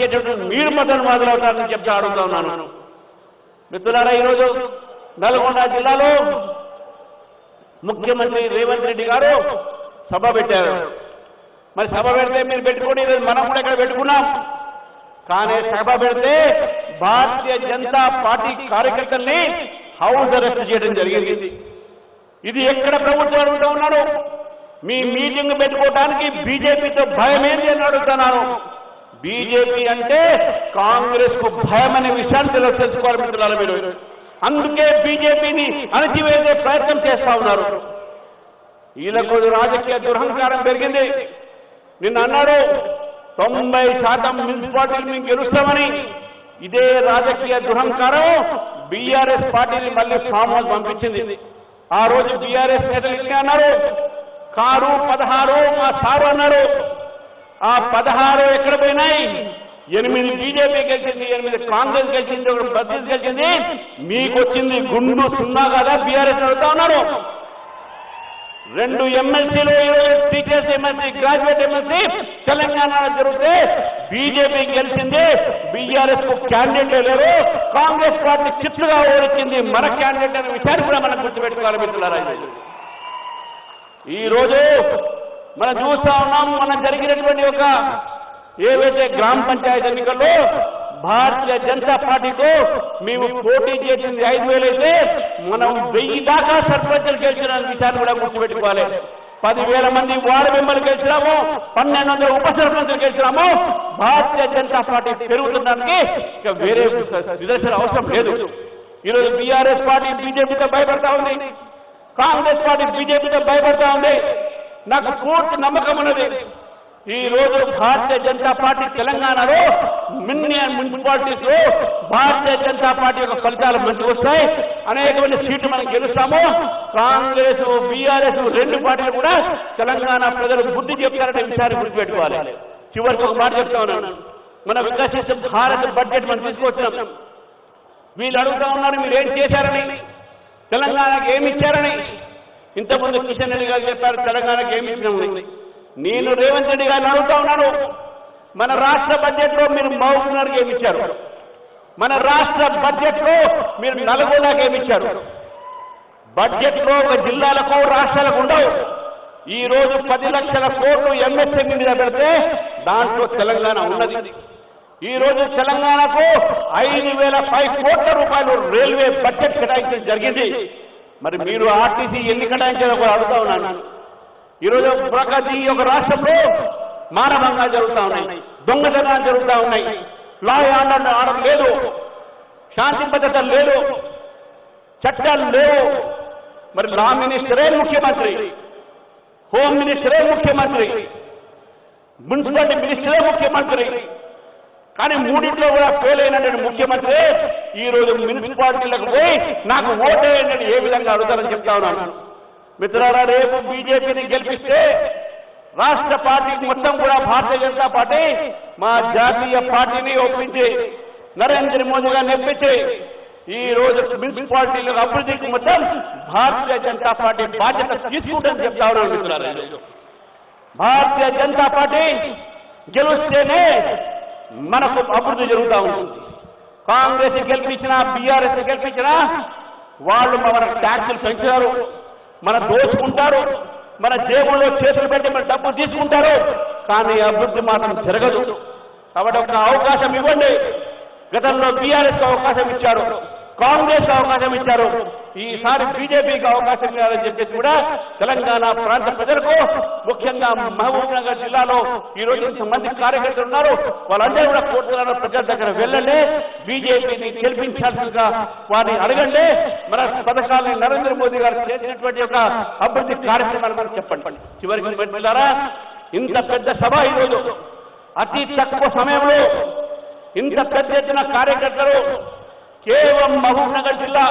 బతికేటటువంటి మీరు మతోన్మాదులు అవుతారని చెప్తా అడుగుతా ఉన్నాను. మిత్రులారా, ఈరోజు నల్గొండ జిల్లాలో ముఖ్యమంత్రి రేవంత్ రెడ్డి గారు సభ పెట్టారు. మరి సభ పెడితే మీరు పెట్టుకోండి, మనం కూడా ఇక్కడ పెట్టుకున్నాం. కానీ సభ పెడితే భారతీయ జనతా పార్టీ కార్యకర్తల్ని హౌస్ అరెస్ట్ చేయడం జరిగింది. ఇది ఎక్కడ ప్రభుత్వం అడుగుతూ ఉన్నాడు? మీ మీటింగ్ పెట్టుకోవడానికి బీజేపీతో భయం ఏంటి అని అడుగుతున్నాను. బీజేపీ అంటే కాంగ్రెస్ కు భయం అనే విషయాన్ని తెలుసుకోవాలి మిత్రులారా మీరు. అందుకే బీజేపీని అణచివేసే ప్రయత్నం చేస్తా ఉన్నారు. వీళ్ళకు రాజకీయ దురహంకారం పెరిగింది. నిన్న అన్నాడు 90% మున్సిపాలిటీలు మేము గెలుస్తామని. ఇదే రాజకీయ దురహంకారం బీఆర్ఎస్ పార్టీని మళ్ళీ ఫామ్ హౌస్ పంపించింది. ఆ రోజు బీఆర్ఎస్ నేతలు ఇట్లా అన్నారు, కారు 16 మా సారు అన్నారు. ఆ 16 ఎక్కడ పోయినాయి? 8 బీజేపీ గెలిచింది, 8 కాంగ్రెస్ గెలిచింది, 1 బద్రీస్ గెలిచింది. మీకు వచ్చింది గుండు సున్నా కదా బీఆర్ఎస్ అడుగుతా ఉన్నారు. 2 ఎమ్మెల్సీలు టీచర్స్ ఎమ్మెల్సీ, గ్రాడ్యుయేట్ ఎమ్మెల్సీ తెలంగాణలో జరిగితే బీజేపీ గెలిచింది. బీఆర్ఎస్ కు క్యాండిడేట్ లేరు. కాంగ్రెస్ పార్టీ చిత్తుగా ఓడించింది మన క్యాండిడేట్ అనే విషయాన్ని కూడా మనం గుర్తుపెట్టుకోవాలి మిత్రులారా. ఈ రోజు మనం చూస్తా ఉన్నాం, మనం జరిగినటువంటి ఒక ఏవైతే గ్రామ పంచాయతీ ఎన్నికల్లో భారతీయ జనతా పార్టీతో మేము పోటీ చేసింది 5,000 అయితే మనం 1000 దాకా సర్పంచులు గెలిచిన విషయాన్ని కూడా గుర్తుపెట్టుకోవాలి. 10,000 మంది వార్డు మెంబర్లు గెలిచినాము, 1,200 ఉప సర్పంచులు గెలిచినాము. భారతీయ జనతా పార్టీ పెరుగుతుందానికి ఇక వేరే నిదర్శన అవసరం లేదు. ఈరోజు బీఆర్ఎస్ పార్టీ బీజేపీతో భయపడతా ఉంది, కాంగ్రెస్ పార్టీ బీజేపీతో భయపడతా ఉంది. నాకు పూర్తి నమ్మకం ఉన్నది, ఈ రోజు భారతీయ జనతా పార్టీ తెలంగాణలో మున్సిపాలిటీస్ లో భారతీయ జనతా పార్టీ యొక్క ఫలితాలు మంచిగా వస్తాయి. అనేకమైన సీట్లు మనం గెలుస్తాము. కాంగ్రెస్ బీఆర్ఎస్ 2 పార్టీలు కూడా తెలంగాణ ప్రజలు బుద్ధి చెప్తారనే విషయాన్ని గుర్తుపెట్టుకోవాలి. చివరికి ఒక మాట చెప్తా ఉన్నాను, మన వికసిత భారత్ బడ్జెట్ మనం తీసుకొచ్చినాం. వీళ్ళు అడుగుతా ఉన్నారు మీరు ఏం చేశారని, తెలంగాణకి ఏమి ఇచ్చారని. ఇంతకుముందు కిషన్ రెడ్డి గారు చెప్పారు తెలంగాణకి ఏమి ఇచ్చినామని. నేను రేవంత్ రెడ్డి గారిని అడుగుతా ఉన్నాను, మన రాష్ట్ర బడ్జెట్ లో మీరు మహబూబ్నగర్కి ఏమి ఇచ్చారు? మన రాష్ట్ర బడ్జెట్ లో మీరు నల్గొండకి ఏమి ఇచ్చారు? బడ్జెట్ లో ఒక జిల్లాలకు రాష్ట్రాలకు ఉండవు. ఈ రోజు 10 లక్షల కోట్లు ఎంఎస్ఎంఈ మీద పెడితే దాంట్లో తెలంగాణ ఉన్నది. ఈ రోజు తెలంగాణకు 5,000 కోట్ల రూపాయలు రైల్వే బడ్జెట్ కేటాయించడం జరిగింది. మరి మీరు ఆర్టీసీ ఎన్ని కేటాయించారో కూడా అడుగుతా ఉన్నాను. ఈరోజు ప్రగతి ఒక రాష్ట్రంలో మానభంగాలు జరుగుతూ ఉన్నాయి, దొంగతనాలు జరుగుతూ ఉన్నాయి, లా అండ్ ఆర్డర్ లేదు, శాంతి భద్రత లేదు, చట్టాలు లేవు. మరి లా మినిస్టరే ముఖ్యమంత్రి, హోమ్ మినిస్టరే ముఖ్యమంత్రి, మున్సిపాలిటీ మినిస్టరే ముఖ్యమంత్రి. కానీ మూడింట్లో కూడా ఫెయిల్ అయినటువంటి ముఖ్యమంత్రి ఈ రోజు మున్సిపాలిటీలకు పోయి నాకు ఓటేయండి ఏ విధంగా అడుగుతారని చెప్తా ఉన్నాను. మిత్రులారా, రేపు బీజేపీని గెలిపిస్తే రాష్ట్ర పార్టీకి మొత్తం కూడా భారతీయ జనతా పార్టీ మా జాతీయ పార్టీని ఒప్పించి నరేంద్ర మోదీ గారిని ఒప్పించి ఈ రోజు మున్సిపాలిటీల అభివృద్ధికి మొత్తం భారతీయ జనతా పార్టీ బాధ్యత తీసుకుంటుందని చెప్తా ఉన్నాను. మిత్రులారా, భారతీయ జనతా పార్టీ గెలిస్తేనే మనకు అభివృద్ధి జరుగుతూ ఉంటుంది. కాంగ్రెస్ గెలిపించినా బీఆర్ఎస్ గెలిపించినా వాళ్ళు మన ట్యాక్సులు పెంచుతారు, మన దోచుకుంటారు, మన జేబుల్లో చేతులు పెట్టి మన డబ్బు తీసుకుంటారు. కానీ అభివృద్ధి మాత్రం జరగదు. కాబట్టి ఒక అవకాశం ఇవ్వండి. గతంలో బీఆర్ఎస్ అవకాశం ఇచ్చారు, కాంగ్రెస్ అవకాశం ఇచ్చారు, ఈసారి బీజేపీకి అవకాశం ఇవ్వాలని చెప్పేసి కూడా తెలంగాణ ప్రాంత ప్రజలకు, ముఖ్యంగా మహబూబ్ నగర్ జిల్లాలో ఈ రోజు ఇంతమంది కార్యకర్తలు ఉన్నారు, వాళ్ళందరూ కూడా కోరుతున్నారు, ప్రజల దగ్గర వెళ్ళండి, బీజేపీని గెలిపించాల్సిందిగా వారిని అడగండి. మన పథకాలను నరేంద్ర మోదీ గారు చేసినటువంటి ఒక అభివృద్ధి కార్యక్రమాలు మనం చెప్పండి. చివరికి పెట్టారా, ఇంత పెద్ద సభ ఈరోజు అతి తక్కువ సమయంలో ఇంత పెద్ద ఎత్తున కార్యకర్తలు కేవలం మహబూబ్ నగర్ జిల్లా